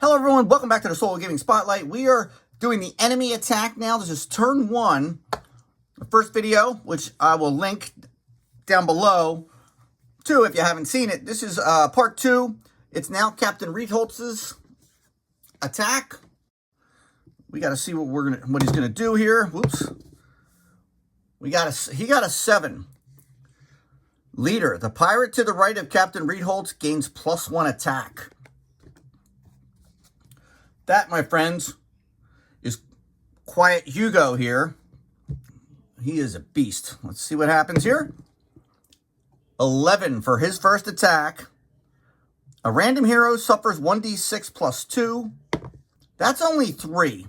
Hello everyone, welcome back to the Solo Gaming Spotlight. We are doing the enemy attack now. This is turn 1. The first video, which I will link down below too if you haven't seen it. This is part 2. It's now Captain Rietholtz's attack. We got to see what he's gonna do here. Whoops. He got a 7. Leader, the pirate to the right of Captain Rietholtz gains +1 attack. That, my friends, is Quiet Hugo here. He is a beast. Let's see what happens here. 11 for his first attack. A random hero suffers 1d6 + 2. That's only 3.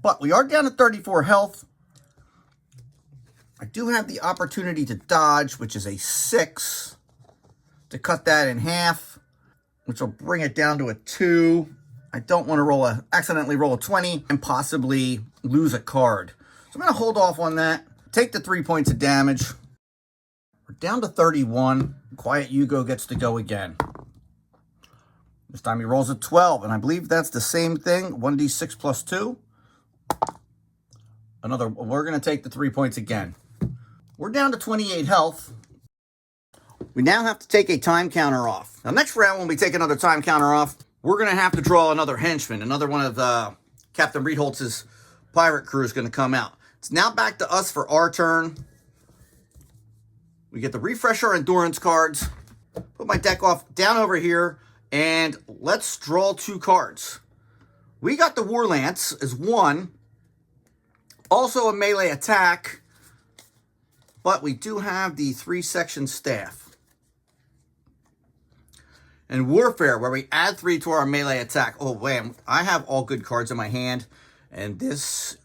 But we are down to 34 health. I do have the opportunity to dodge, which is a 6, to cut that in half, which will bring it down to a 2. I don't want to accidentally roll a 20 and possibly lose a card. So I'm going to hold off on that. Take the 3 points of damage. We're down to 31. Quiet Hugo gets to go again. This time he rolls a 12, and I believe that's the same thing, 1d6 + 2. We're going to take the 3 points again. We're down to 28 health. We now have to take a time counter off. Now, next round, when we take another time counter off, we're going to have to draw another henchman. Another one of Captain Rietholtz's pirate crew is going to come out. It's now back to us for our turn. We get to refresh our endurance cards. Put my deck off down over here, and let's draw 2 cards. We got the War Lance as 1. Also a melee attack. But we do have the 3-section staff. And Warfare, where we add 3 to our melee attack. Oh, man, I have all good cards in my hand. And this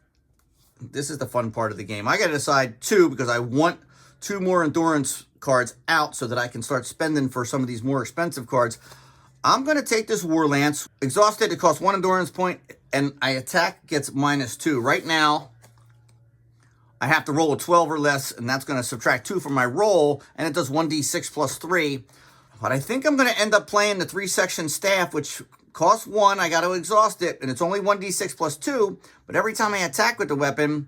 is the fun part of the game. I got to decide 2 because I want 2 more endurance cards out so that I can start spending for some of these more expensive cards. I'm going to take this War Lance. Exhausted, it costs 1 endurance point, and I attack gets -2. Right now, I have to roll a 12 or less, and that's going to subtract 2 from my roll, and it does 1d6 + 3. But I think I'm going to end up playing the 3-section staff, which costs 1. I got to exhaust it, and it's only 1d6 + 2. But every time I attack with the weapon,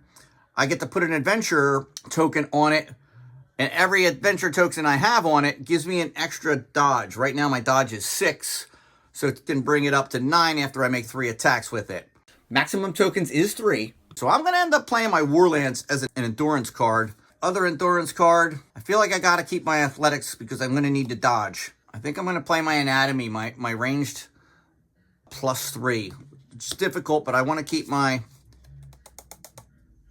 I get to put an adventure token on it. And every adventure token I have on it gives me an extra dodge. Right now, my dodge is 6, so it can bring it up to 9 after I make 3 attacks with it. Maximum tokens is 3. So I'm going to end up playing my War Lance as an endurance card. Other endurance card, I feel like I got to keep my athletics because I'm going to need to dodge. I think I'm going to play my anatomy, my ranged +3. It's difficult, but I want to keep my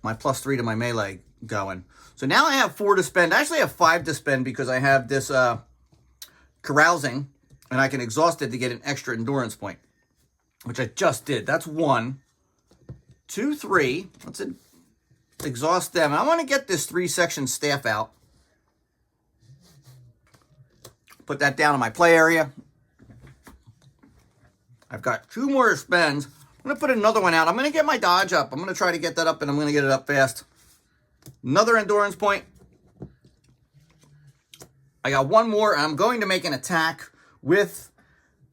+3 to my melee going. So now I have 4 to spend. I actually have 5 to spend because I have this carousing, and I can exhaust it to get an extra endurance point, which I just did. That's 1. 2, 3. Let's exhaust them. I want to get this 3-section staff out. Put that down in my play area. I've got 2 more spends. I'm going to put another one out. I'm going to get my dodge up. I'm going to try to get that up, and I'm going to get it up fast. Another endurance point. I got 1 more, and I'm going to make an attack with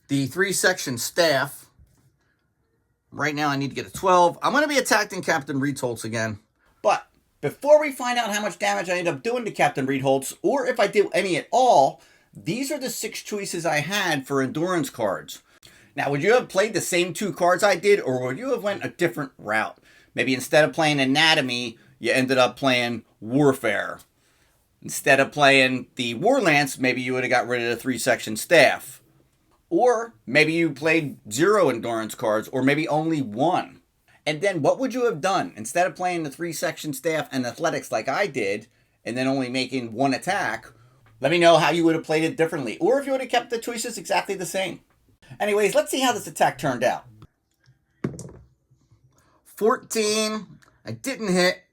the 3-section staff. Right now, I need to get a 12. I'm going to be attacking Captain Rietholtz again. But before we find out how much damage I end up doing to Captain Rietholtz, or if I do any at all, these are the 6 choices I had for endurance cards. Now, would you have played the same 2 cards I did, or would you have went a different route? Maybe instead of playing Anatomy, you ended up playing Warfare. Instead of playing the War Lance, maybe you would have got rid of the 3-section staff. Or maybe you played 0 endurance cards, or maybe only 1. And then what would you have done? Instead of playing the 3-section staff and athletics like I did, and then only making 1 attack, let me know how you would have played it differently. Or if you would have kept the choices exactly the same. Anyways, let's see how this attack turned out. 14. I didn't hit.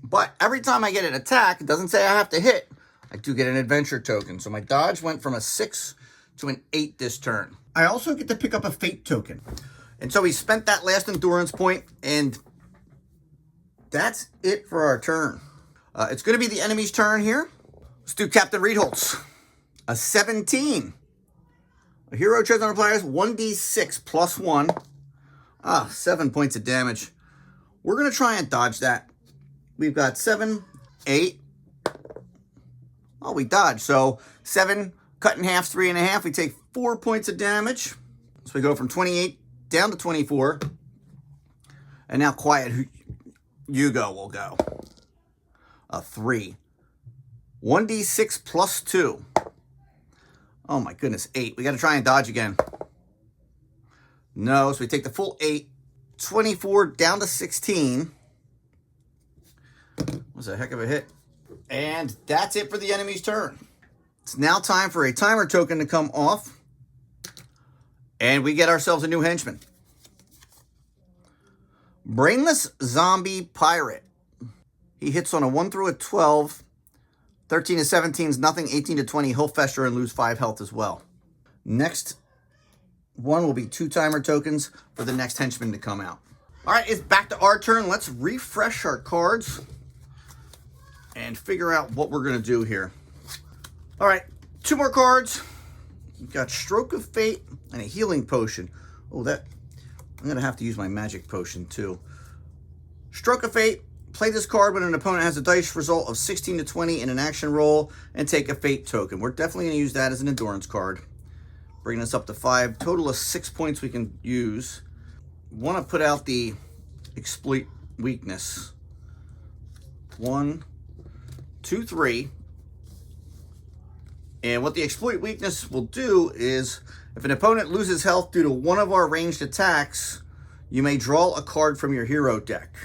But every time I get an attack, it doesn't say I have to hit. I do get an adventure token. So my dodge went from a 6 to an 8 this turn. I also get to pick up a fate token. And so we spent that last endurance point, and that's it for our turn. It's going to be the enemy's turn here. Let's do Captain Rietholtz. A 17. A hero chosen on players, 1d6 plus 1. 7 points of damage. We're going to try and dodge that. We've got 7, 8. Oh, we dodged. So 7 cut in half, 3.5. We take 4 points of damage. So we go from 28 down to 24. And now Quiet Hugo will go. A 3. 1d6 plus 2. Oh my goodness, 8. We got to try and dodge again. No, so we take the full 8. 24 down to 16. Was a heck of a hit. And that's it for the enemy's turn. It's now time for a timer token to come off. And we get ourselves a new henchman. Brainless Zombie Pirate. He hits on a 1 through a 12. 13 to 17 is nothing. 18 to 20, he'll fester and lose 5 health as well. Next one will be 2 timer tokens for the next henchman to come out. All right, it's back to our turn. Let's refresh our cards and figure out what we're going to do here. All right, 2 more cards. We've got Stroke of Fate and a Healing Potion. Oh, I'm going to have to use my magic potion too. Stroke of Fate. Play this card when an opponent has a dice result of 16 to 20 in an action roll and take a Fate token. We're definitely going to use that as an endurance card. Bringing us up to 5. Total of 6 points we can use. Want to put out the Exploit Weakness. 1, 2, 3. And what the Exploit Weakness will do is, if an opponent loses health due to one of our ranged attacks, you may draw a card from your hero deck.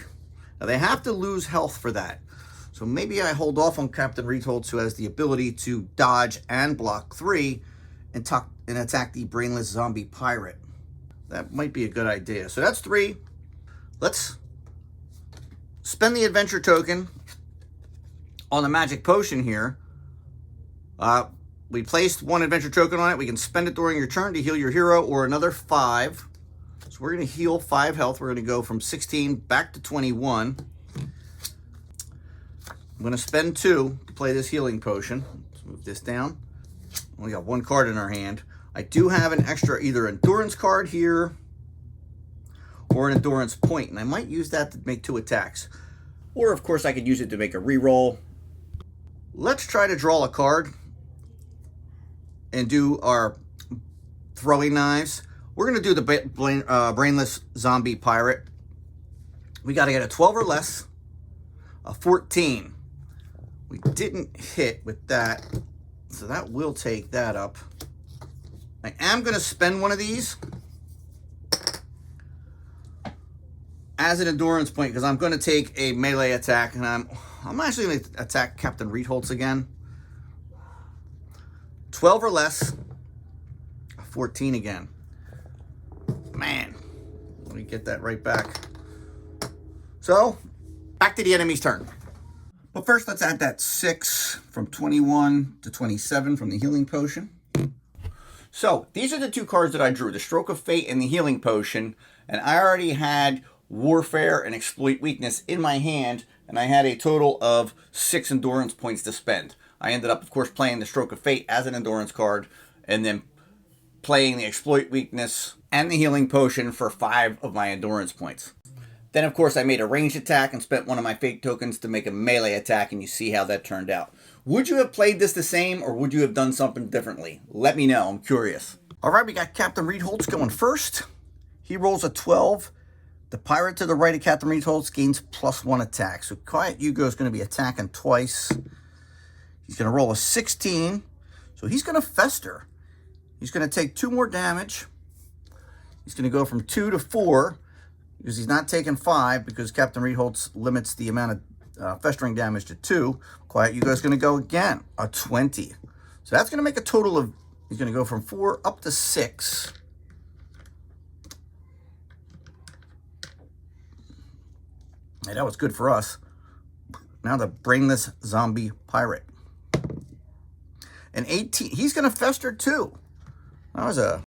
Now, they have to lose health for that. So maybe I hold off on Captain Rietholtz, who has the ability to dodge and block 3 and attack the Brainless Zombie Pirate. That might be a good idea. So that's 3. Let's spend the adventure token on the magic potion here. We placed 1 adventure token on it. We can spend it during your turn to heal your hero or another 5. So we're going to heal 5 health. We're going to go from 16 back to 21. I'm going to spend 2 to play this healing potion. Let's move this down. We got 1 card in our hand. I do have an extra either endurance card here or an endurance point, and I might use that to make 2 attacks. Or, of course, I could use it to make a reroll. Let's try to draw a card and do our throwing knives. We're going to do the Brainless Zombie Pirate. We got to get a 12 or less, a 14. We didn't hit with that, so that will take that up. I am going to spend 1 of these as an endurance point because I'm going to take a melee attack, and I'm actually going to attack Captain Rietholtz again. 12 or less, a 14 again. Man, let me get that right back. So, back to the enemy's turn. But first, let's add that 6 from 21 to 27 from the healing potion. So, these are the 2 cards that I drew, the Stroke of Fate and the healing potion. And I already had Warfare and Exploit Weakness in my hand, and I had a total of 6 endurance points to spend. I ended up, of course, playing the Stroke of Fate as an endurance card, and then playing the Exploit Weakness and the Healing Potion for 5 of my endurance points. Then, of course, I made a ranged attack and spent 1 of my Fate tokens to make a melee attack, and you see how that turned out. Would you have played this the same, or would you have done something differently? Let me know. I'm curious. All right, we got Captain Rietholtz going first. He rolls a 12. The pirate to the right of Captain Rietholtz gains +1 attack. So Quiet Hugo is going to be attacking twice. He's going to roll a 16. So he's going to fester. He's going to take 2 more damage. He's going to go from 2 to 4 because he's not taking 5 because Captain Rietholtz limits the amount of festering damage to 2. Quiet Hugo is going to go again, a 20. So that's going to make a total of, he's going to go from 4 up to 6. Hey, that was good for us. Now the Brainless Zombie Pirate. An 18. He's going to fester too. That was a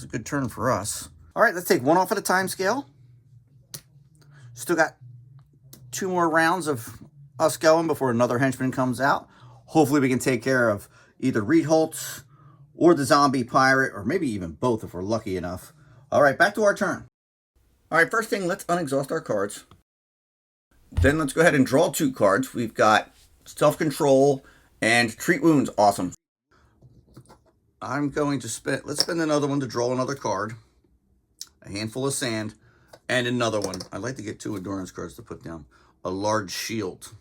good turn for us. All right, let's take 1 off of the time scale. Still got 2 more rounds of us going before another henchman comes out. Hopefully we can take care of either Rietholtz or the zombie pirate, or maybe even both if we're lucky enough. All right, back to our turn. All right, first thing, let's unexhaust our cards. Then let's go ahead and draw 2 cards. We've got Self-Control and Treat Wounds. Awesome. I'm going to spend, let's spend another one to draw another card. A handful of sand, and another one. I'd like to get 2 endurance cards to put down. A large shield.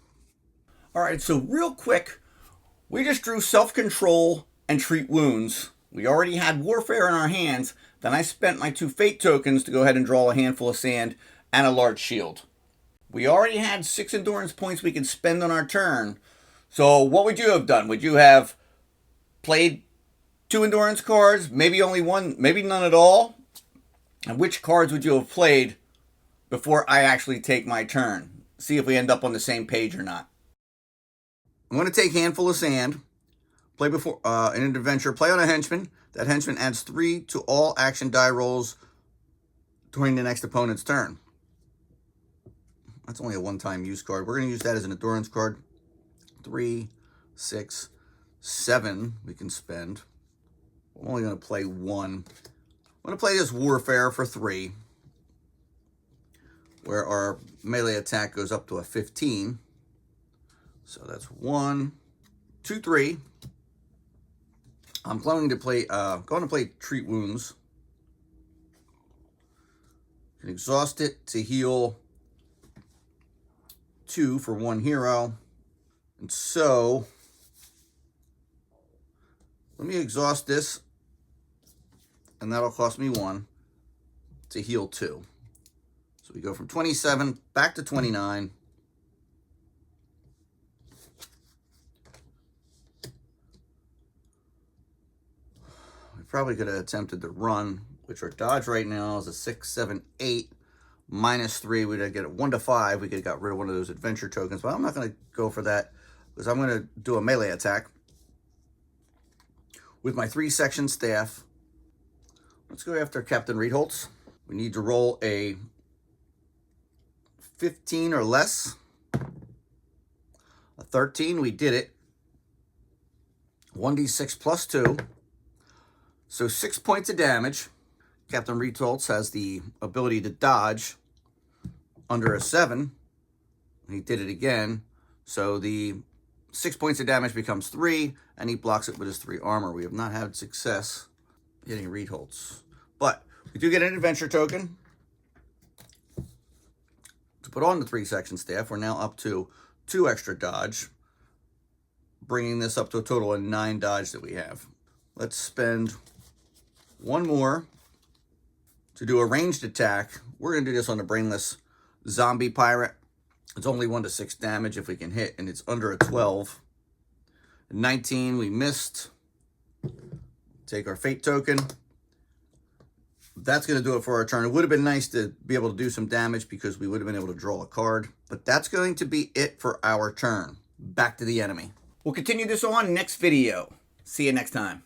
All right, so real quick, we just drew Self-Control and Treat Wounds. We already had Warfare in our hands. Then I spent my 2 Fate tokens to go ahead and draw a handful of sand and a large shield. We already had 6 endurance points we could spend on our turn. So what would you have done? Would you have played 2 endurance cards, maybe only 1, maybe none at all? And which cards would you have played before I actually take my turn? See if we end up on the same page or not. I'm going to take Handful of Sand, play before in an adventure, play on a henchman. That henchman adds 3 to all action die rolls during the next opponent's turn. That's only a one-time use card. We're going to use that as an endurance card. 3, 6, 7 we can spend. I'm only going to play 1. I'm going to play this Warfare for 3, where our melee attack goes up to a 15. So that's 1, 2, 3. I'm going to play Treat Wounds. You can exhaust it to heal 2 for 1 hero. And so let me exhaust this, and that'll cost me 1 to heal 2. So we go from 27 back to 29. We probably could have attempted to run, which our dodge right now is a 6, 7, 8. Minus 3, we'd get a 1 to 5. We could have got rid of one of those adventure tokens, but I'm not going to go for that because I'm going to do a melee attack with my 3-section staff. Let's go after Captain Rietholtz. We need to roll a 15 or less. A 13, we did it. 1d6 plus 2. So 6 points of damage. Captain Rietholtz has the ability to dodge under a 7. And he did it again. So the 6 points of damage becomes 3, and he blocks it with his 3 armor. We have not had success hitting Rietholtz. But we do get an adventure token to put on the 3-section staff. We're now up to 2 extra dodge, bringing this up to a total of 9 dodge that we have. Let's spend 1 more to do a ranged attack. We're going to do this on the brainless zombie pirate. It's only 1 to 6 damage if we can hit, and it's under a 12. 19, we missed. Take our fate token. That's going to do it for our turn. It would have been nice to be able to do some damage because we would have been able to draw a card. But that's going to be it for our turn. Back to the enemy. We'll continue this on next video. See you next time.